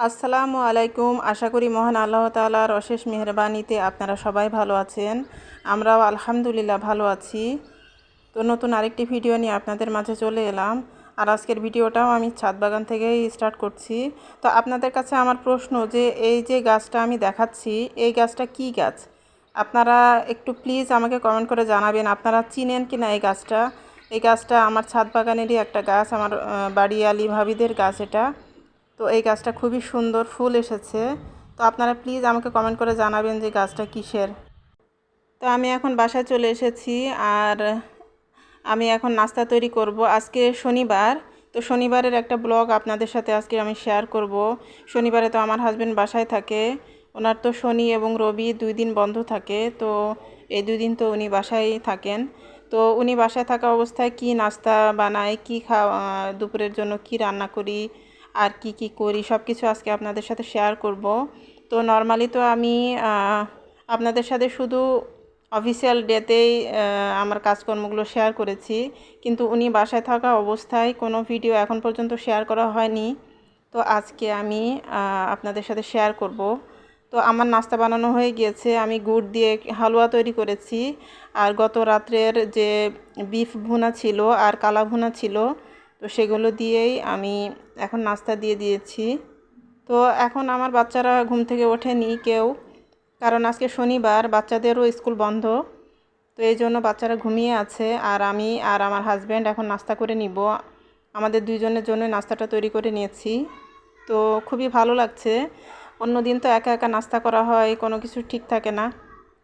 আসসালামু আলাইকুম। আশা করি মহান আল্লাহ তাআলার অশেষ মেহেরবানিতে আপনারা সবাই ভালো আছেন। আমরাও আলহামদুলিল্লাহ ভালো আছি। তো নতুন আরেকটি ভিডিও নিয়ে আপনাদের মাঝে চলে এলাম। আর আজকের ভিডিওটাও আমি ছাদ বাগান থেকেই স্টার্ট করছি। তো আপনাদের কাছে আমার প্রশ্ন যে এই যে গাছটা আমি দেখাচ্ছি, এই গাছটা কি গাছ? আপনারা একটু প্লিজ আমাকে কমেন্ট করে জানাবেন আপনারা চিনেন কি না এই গাছটা। এই গাছটা আমার ছাদ বাগানেরই একটা গাছ, আমার বাড়িয়ালি ভাবিদের গাছ এটা। তো এই গাছটা খুবই সুন্দর ফুল এসেছে। তো আপনারা প্লিজ আমাকে কমেন্ট করে জানাবেন যে গাছটা কিসের। তো আমি এখন বাসায় চলে এসেছি আর আমি এখন নাস্তা তৈরি করব। আজকে শনিবার, তো শনিবারের একটা ব্লগ আপনাদের সাথে আজকে আমি শেয়ার করব। শনিবারে তো আমার হাজবেন্ড বাসায় থাকে, ওনার তো শনি এবং রবি 2 দিন বন্ধ থাকে। তো এই 2 দিন তো উনি বাসায় থাকেন। তো উনি বাসায় থাকা অবস্থায় কি নাস্তা বানাই, কি খাওয়া, দুপুরের জন্য কি রান্না করি আর কি কি করি সব কিছু আজকে আপনাদের সাথে শেয়ার করব। তো নর্মালি তো আমি আপনাদের সাথে শুধু অফিসিয়াল ডেতেই আমার কাজকর্মগুলো শেয়ার করেছি, কিন্তু উনি বাসায় থাকা অবস্থায় কোনো ভিডিও এখন পর্যন্ত শেয়ার করা হয়নি। তো আজকে আমি আপনাদের সাথে শেয়ার করব। তো আমার নাস্তা বানানো হয়ে গিয়েছে, আমি গুড় দিয়ে হালুয়া তৈরি করেছি। আর গত রাত্রের যে বিফ ভুনা ছিল আর কালা ভুনা ছিল, তো সেগুলো দিয়েই আমি এখন নাস্তা দিয়ে দিয়েছি। তো এখন আমার বাচ্চারা ঘুম থেকে ওঠেনি কেউ, কারণ আজকে শনিবার, বাচ্চাদেরও স্কুল বন্ধ। তো এই জন্য বাচ্চারা ঘুমিয়ে আছে আর আমি আর আমার হাজব্যান্ড এখন নাস্তা করে নিব। আমাদের দুইজনের জন্য নাস্তাটা তৈরি করে নিয়েছি। তো খুবই ভালো লাগছে। অন্য দিন তো একা একা নাস্তা করা হয়, কোনো কিছু ঠিক থাকে না।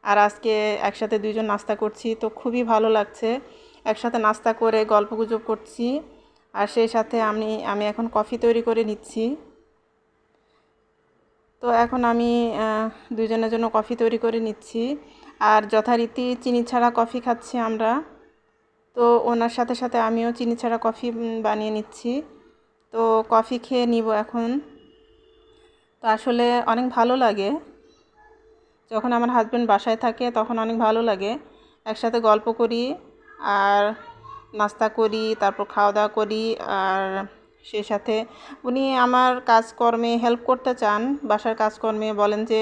আর আজকে একসাথে দুইজন নাস্তা করছি, তো খুবই ভালো লাগছে। একসাথে নাস্তা করে গল্পগুজব করছি আর সেই সাথে আমি এখন কফি তৈরি করে নিচ্ছি। তো এখন আমি দুইজনের জন্য কফি তৈরি করে নিচ্ছি আর যথারীতি চিনি ছাড়া কফি খাচ্ছি আমরা। তো ওনার সাথে সাথে আমিও চিনি ছাড়া কফি বানিয়ে নিচ্ছি। তো কফি খেয়ে নিব এখন। তো আসলে অনেক ভালো লাগে যখন আমার হাজব্যান্ড বাসায় থাকে, তখন অনেক ভালো লাগে। একসাথে গল্প করি আর নাস্তা করি, তারপর খাওয়া দাওয়া করি। আর সেই সাথে উনি আমার কাজকর্মে হেল্প করতে চান, বাসার কাজকর্মে বলেন যে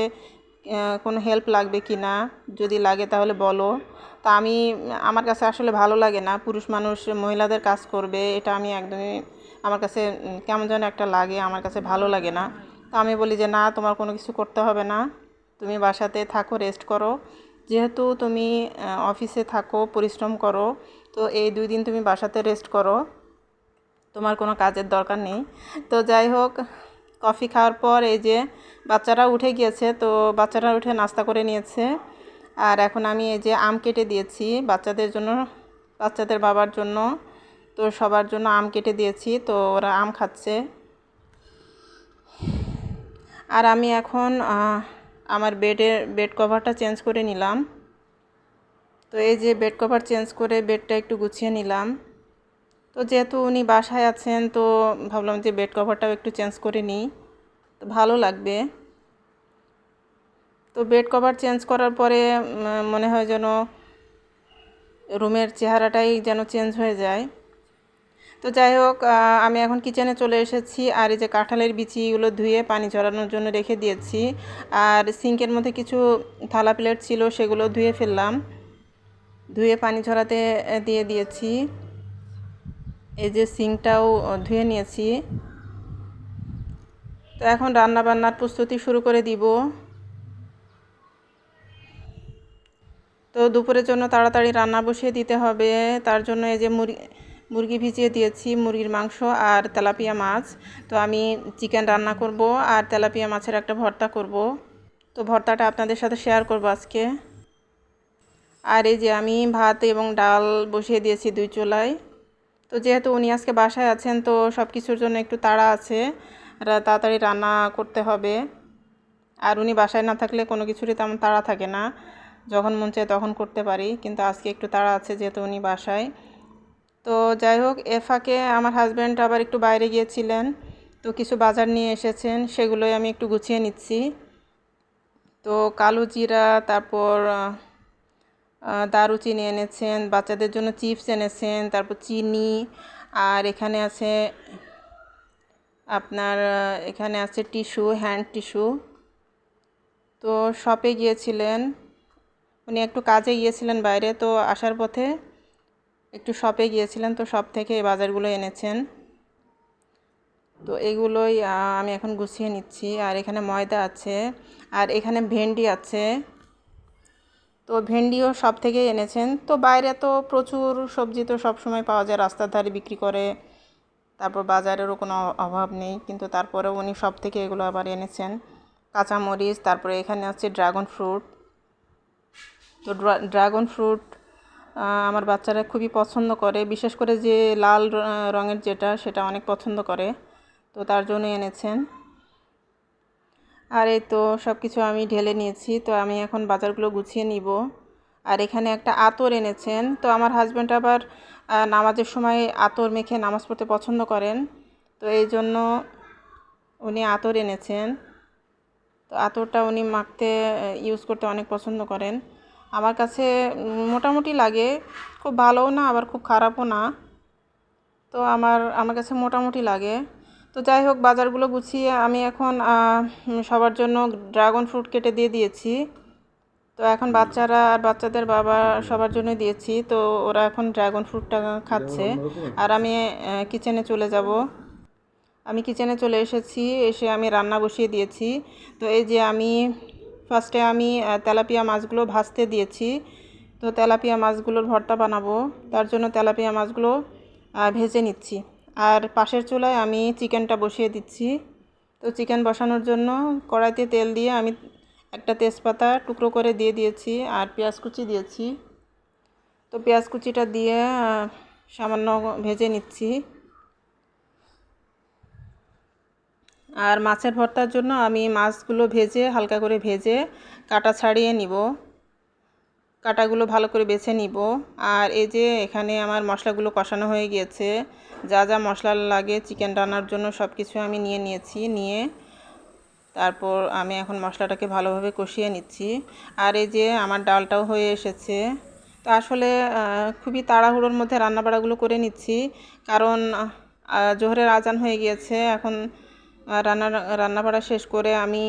কোনো হেল্প লাগবে কি না, যদি লাগে তাহলে বলো। তা আমার কাছে আসলে ভালো লাগে না পুরুষ মানুষ মহিলাদের কাজ করবে, এটা আমি একদমই, আমার কাছে কেমন যেন একটা লাগে, আমার কাছে ভালো লাগে না। তো আমি বলি যে না, তোমার কোনো কিছু করতে হবে না, তুমি বাসাতে থাকো, রেস্ট করো। যেহেতু তুমি অফিসে থাকো, পরিশ্রম করো, তো এই 2 দিন তুমি বাসাতে রেস্ট করো, তোমার কোনো কাজের দরকার নেই। তো যাই হোক, কফি খাওয়ার পর এই যে বাচ্চারা উঠে গিয়েছে, তো বাচ্চারা উঠে নাস্তা করে নিয়েছে। আর এখন আমি এই যে আম কেটে দিয়েছি বাচ্চাদের জন্য, বাচ্চাদের বাবার জন্য, তো সবার জন্য আম কেটে দিয়েছি, তো ওরা আম খাচ্ছে। আর আমি এখন আমার বেড কভারটা চেঞ্জ করে নিলাম। তো এই যে বেড কভার চেঞ্জ করে বেডটা একটু গুছিয়ে নিলাম। তো যেহেতু উনি বাসায় আছেন, তো ভাবলাম যে বেড কভারটাও একটু চেঞ্জ করে নিই, তো ভালো লাগবে। তো বেড কভার চেঞ্জ করার পরে মনে হয় যেন রুমের চেহারাটাই যেন চেঞ্জ হয়ে যায়। তো যাই হোক, আমি এখন কিচেনে চলে এসেছি আর এই যে কাঁঠালের বিচিগুলো ধুয়ে পানি ঝরানোর জন্য রেখে দিয়েছি। আর সিঙ্কের মধ্যে কিছু থালা প্লেট ছিল, সেগুলো ধুয়ে ফেললাম, ধুয়ে পানি ঝরাতে দিয়ে দিয়েছি। এই যে সিঙ্কটাও ধুয়ে নিয়েছি। তো এখন রান্না বান্নার প্রস্তুতি শুরু করে দিব। তো দুপুরের জন্য তাড়াতাড়ি রান্না বসিয়ে দিতে হবে, তার জন্য এই যে মুরগি ভিজিয়ে দিয়েছি, মুরগির মাংস আর তেলাপিয়া মাছ। তো আমি চিকেন রান্না করব আর তেলাপিয়া মাছের একটা ভর্তা করব। তো ভর্তাটা আপনাদের সাথে শেয়ার করব আজকে। আর এই যে আমি ভাত এবং ডাল বসিয়ে দিয়েছি 2 চুলায়। তো যেহেতু উনি আজকে বাসায় আছেন, তো সব কিছুর জন্য একটু তাড়া আছে, তাড়াতাড়ি রান্না করতে হবে। আর উনি বাসায় না থাকলে কোনো কিছুরই তেমন তাড়া থাকে না, যখন মন চায় তখন করতে পারি, কিন্তু আজকে একটু তাড়া আছে যেহেতু উনি বাসায়। তো যাই হোক, ফাঁকে আমার হাজব্যান্ড আবার একটু বাইরে গিয়েছিলেন, তো কিছু বাজার নিয়ে এসেছেন, সেগুলোই আমি একটু গুছিয়ে নিচ্ছি। তো কালো জিরা, তারপর দারুচিনি এনেছেন, বাচ্চাদের জন্য চিপস এনেছেন, তারপর চিনি, আর এখানে আছে আপনার এখানে আছে টিস্যু, হ্যান্ড টিস্যু। তো শপে গিয়েছিলেন, উনি একটু কাজে গিয়েছিলেন বাইরে, তো আসার পথে একটু শপে গিয়েছিলেন, তো শপ থেকে এই বাজারগুলো এনেছেন। তো এগুলোই আমি এখন গুছিয়ে নিচ্ছি। আর এখানে ময়দা আছে, আর এখানে ভেন্ডি আছে। তো ভেন্ডিও সব থেকে এনেছেন। তো বাইরে তো প্রচুর সবজি তো সব সময় পাওয়া যায়, রাস্তার ধারে বিক্রি করে, তারপর বাজারেরও কোনো অভাব নেই, কিন্তু তারপরেও উনি সব থেকে এগুলো আবার এনেছেন। কাঁচামরিচ, তারপরে এখানে আছে ড্রাগন ফ্রুট। তো ড্রাগন ফ্রুট আমার বাচ্চারা খুবই পছন্দ করে, বিশেষ করে যে লাল রঙের যেটা, সেটা অনেক পছন্দ করে, তো তার জন্য এনেছেন। আর এই তো সব কিছু আমি ঢেলে নিয়েছি। তো আমি এখন বাজারগুলো গুছিয়ে নিব। আর এখানে একটা আতর এনেছেন। তো আমার হাজব্যান্ড আবার নামাজের সময় আতর মেখে নামাজ পড়তে পছন্দ করেন, তো এই জন্য উনি আতর এনেছেন। তো আতরটা উনি মাখতে ইউজ করতে অনেক পছন্দ করেন। আমার কাছে মোটামুটি লাগে, খুব ভালোও না আবার খুব খারাপও না। তো আমার কাছে মোটামুটি লাগে। তো যাই হোক, বাজারগুলো গুছিয়ে আমি এখন সবার জন্য ড্রাগন ফ্রুট কেটে দিয়ে দিয়েছি। তো এখন বাচ্চারা আর বাচ্চাদের বাবা সবার জন্য দিয়েছি। তো ওরা এখন ড্রাগন ফ্রুটটা খাচ্ছে। আর আমি কিচেনে চলে যাব। আমি কিচেনে চলে এসেছি, এসে আমি রান্না বসিয়ে দিয়েছি। তো এই যে আমি ফার্স্টে আমি তেলাপিয়া মাছগুলো ভাজতে দিয়েছি। তো তেলাপিয়া মাছগুলোর ভর্তা বানাবো, তার জন্য তেলাপিয়া মাছগুলো ভেজে নিচ্ছি। আর পাশের চুলায় আমি চিকেনটা বসিয়ে দিচ্ছি। তো চিকেন বসানোর জন্য কড়াইতে তেল দিয়ে আমি একটা তেজপাতা টুকরো করে দিয়ে দিয়েছি, আর পেঁয়াজ কুচি দিয়েছি। তো পেঁয়াজ কুচিটা দিয়ে সামান্য ভেজে নিচ্ছি। আর মাছের ভর্তার জন্য আমি মাছগুলো হালকা করে ভেজে কাটা ছাড়িয়ে নিব, কাটাগুলো ভালো করে বেছে নিব। আর এই যে এখানে আমার মশলাগুলো কষানো হয়ে গিয়েছে, যা যা মশলা লাগে চিকেন রান্নার জন্য সব কিছু আমি নিয়ে নিয়েছি। তারপর আমি এখন মশলাটাকে ভালোভাবে কষিয়ে নিচ্ছি। আর এই যে আমার ডালটাও হয়ে এসেছে। তো আসলে খুবই তাড়াহুড়োর মধ্যে রান্নাবাড়াগুলো করে নিচ্ছি, কারণ জোহরের আজান হয়ে গিয়েছে। এখন রান্নাবাড়া শেষ করে আমি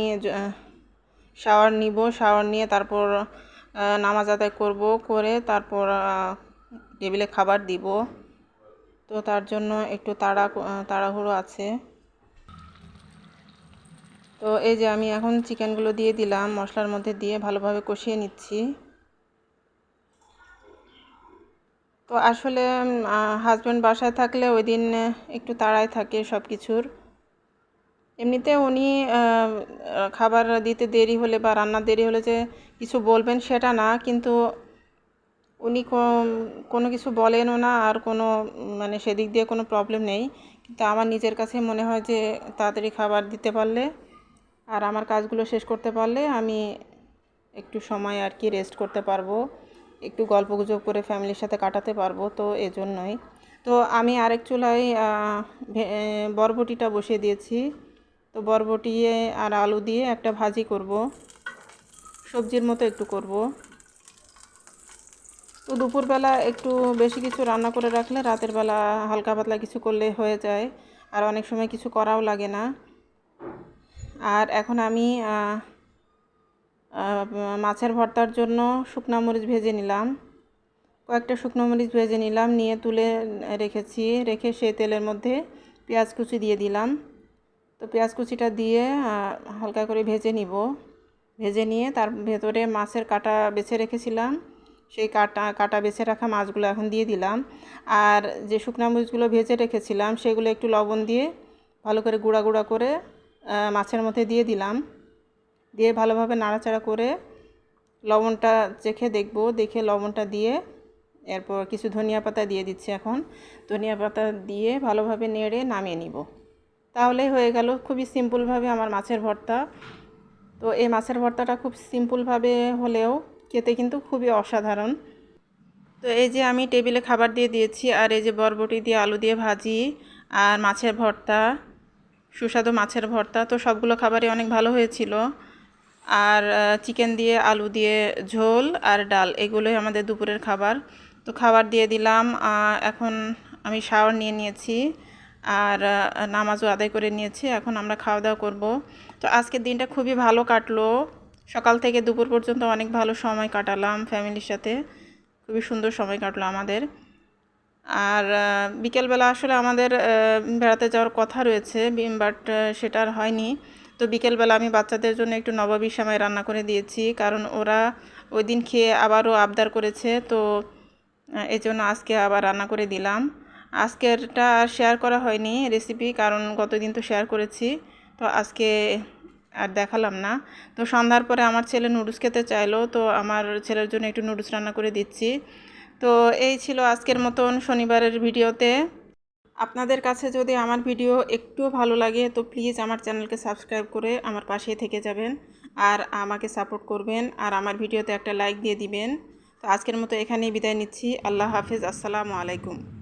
শাওয়ার নিব, শাওয়ার নিয়ে তারপর নামাজ আদায় করব, করে তারপর টেবিলে খাবার দিব। তো তার জন্য একটু তাড়াহুড়ো আছে। তো এই যে আমি এখন চিকেনগুলো দিয়ে দিলাম, মশলার মধ্যে দিয়ে ভালোভাবে কষিয়ে নিচ্ছি। তো আসলে হাজব্যান্ড বাসায় থাকলে ওই দিন একটু তাড়ায় থাকে সব কিছুর। এমনিতে উনি খাবার দিতে দেরি হলে বা রান্নার দেরি হলে যে কিছু বলবেন সেটা না, কিন্তু উনি কোনো কিছু বলেনও না, আর কোনো মানে সেদিক দিয়ে কোনো প্রবলেম নেই। কিন্তু আমার নিজের কাছে মনে হয় যে তাড়াতাড়ি খাবার দিতে পারলে আর আমার কাজগুলো শেষ করতে পারলে আমি একটু সময় আর কি রেস্ট করতে পারবো, একটু গল্পগুজব করে ফ্যামিলির সাথে কাটাতে পারবো। তো এজন্যই তো আমি আরেক চুলায় বরবটিটা বসিয়ে দিয়েছি। তো বরবটি আর আলু দিয়ে একটা ভাজি করব, সবজির মতো একটু করব। তো দুপুরবেলা একটু বেশি কিছু রান্না করে রাখলে রাতের বেলা হালকা পাতলা কিছু করলে হয়ে যায়, আর অনেক সময় কিছু করাও লাগে না। আর এখন আমি মাছের ভর্তার জন্য শুকনো মরিচ ভেজে নিলাম, কয়েকটা শুকনো মরিচ ভেজে নিলাম, নিয়ে তুলে রেখে সেই তেলের মধ্যে পেঁয়াজ কুচি দিয়ে দিলাম। তো পেঁয়াজ কুচিটা দিয়ে হালকা করে ভেজে নিয়ে তার ভেতরে মাছের কাটা বেছে রেখেছিলাম, সেই কাটা বেছে রাখা মাছগুলো এখন দিয়ে দিলাম। আর যে শুকনো মরিচগুলো ভেজে রেখেছিলাম সেগুলো একটু লবণ দিয়ে ভালো করে গুঁড়া গুঁড়া করে মাছের মধ্যে দিয়ে দিলাম, দিয়ে ভালোভাবে নাড়াচাড়া করে লবণটা দেখে লবণটা দিয়ে এরপর কিছু ধনিয়া পাতা দিয়ে দিচ্ছি। এখন ধনিয়া পাতা দিয়ে ভালোভাবে নেড়ে নামিয়ে নিব, তাহলেই হয়ে গেল খুবই সিম্পলভাবে আমার মাছের ভর্তা। তো এই মাছের ভর্তাটা খুব সিম্পলভাবে হলেও খেতে কিন্তু খুবই অসাধারণ। তো এই যে আমি টেবিলে খাবার দিয়ে দিয়েছি, আর এই যে বরবটি দিয়ে আলু দিয়ে ভাজি আর মাছের ভর্তা, সুস্বাদু মাছের ভর্তা। তো সবগুলো খাবারই অনেক ভালো হয়েছিল। আর চিকেন দিয়ে আলু দিয়ে ঝোল আর ডাল, এগুলোই আমাদের দুপুরের খাবার। তো খাবার দিয়ে দিলাম। এখন আমি শাওয়ার নিয়ে নিয়েছি, আর নামাজও আদায় করে নিয়েছি। এখন আমরা খাওয়া দাওয়া করব। তো আজকের দিনটা খুবই ভালো কাটলো, সকাল থেকে দুপুর পর্যন্ত অনেক ভালো সময় কাটালাম ফ্যামিলির সাথে, খুবই সুন্দর সময় কাটলো আমাদের। আর বিকেলবেলা আসলে আমাদের বেড়াতে যাওয়ার কথা রয়েছে, বাট সেটা আর হয়নি। তো বিকেলবেলা আমি বাচ্চাদের জন্য একটু নবাবী সেমাই রান্না করে দিয়েছি, কারণ ওরা ওই দিন খেয়ে আবারও আবদার করেছে। তো এই জন্য আজকে আবার রান্না করে দিলাম। আজকেরটা আর শেয়ার করা হয়নি রেসিপি, কারণ গতদিন তো শেয়ার করেছি, তো আজকে আর দেখালাম না। তো সন্ধ্যার পরে আমার ছেলে নুডলস খেতে চাইলো, তো আমার ছেলের জন্য একটু নুডলস রান্না করে দিচ্ছি। তো এই ছিল আজকের মতন শনিবারের ভিডিওতে। আপনাদের কাছে যদি আমার ভিডিও একটুও ভালো লাগে তো প্লিজ আমার চ্যানেলকে সাবস্ক্রাইব করে আমার পাশেই থেকে যাবেন আর আমাকে সাপোর্ট করবেন, আর আমার ভিডিওতে একটা লাইক দিয়ে দিবেন। তো আজকের মতো এখানেই বিদায় নিচ্ছি। আল্লাহ হাফেজ, আসসালামু আলাইকুম।